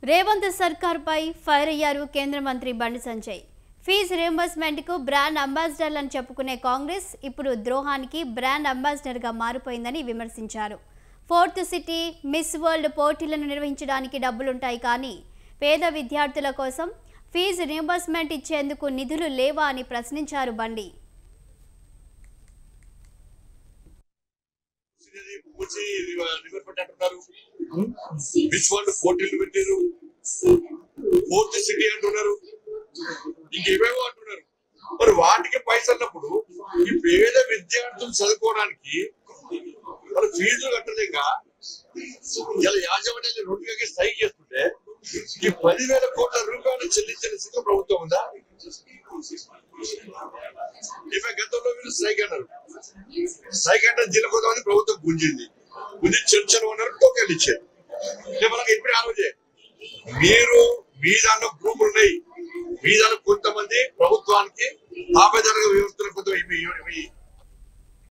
రేవంత్ సర్కార్ పై ఫైర్ అయ్యారు కేంద్ర మంత్రి బండి సంజయ్. ఫీజు రియంబర్స్మెంట్ కు బ్రాండ్ అంబాసిడర్లను చెప్పుకునే కాంగ్రెస్ ఇప్పుడు ద్రోహానికి బ్రాండ్ అంబాసిడర్ గా మారిపోయిందని విమర్శించారు. ఫోర్త్ సిటీ మిస్ వరల్డ్ పోటీలను నిర్వహించడానికి డబ్బులుంటాయి కానీ పేద విద్యార్థుల కోసం ఫీజు రియంబర్స్మెంట్ ఇచ్చేందుకు నిధులు లేవా అని ప్రశ్నించారు బండి. ఫోర్త్ సిటీ అంటున్నారు, ఇంకేమేమో అంటున్నారు. మరి వాటికి పైసన్నప్పుడు ఈ పేద విద్యార్థులు చదువుకోవడానికి మరి ఫీజులు కట్టలేక ఇలా యాజమాన్యాన్ని రోడ్డుకి స్ట్రైక్ చేస్తుంటే ఈ 10,000 కోట్ల రూపాయలు చెల్లించిన స్థితి ప్రభుత్వం ఉందా? గతంలో వీళ్ళు స్ట్రైక్ అన్నారు, స్ట్రైక్ అంటే జిల్లా కొంతమంది ప్రభుత్వం గుంజింది, చర్చలు ఉన్నారు, టోకెన్లు ఇచ్చారు. మనకి ఇప్పుడే ఆలోచే మీరు మీ దాంట్లో గ్రూపులు ఉన్నాయి, మీ దాంట్లో కొంతమంది ప్రభుత్వానికి ఆపేదనగా వ్యవస్థలు కొంత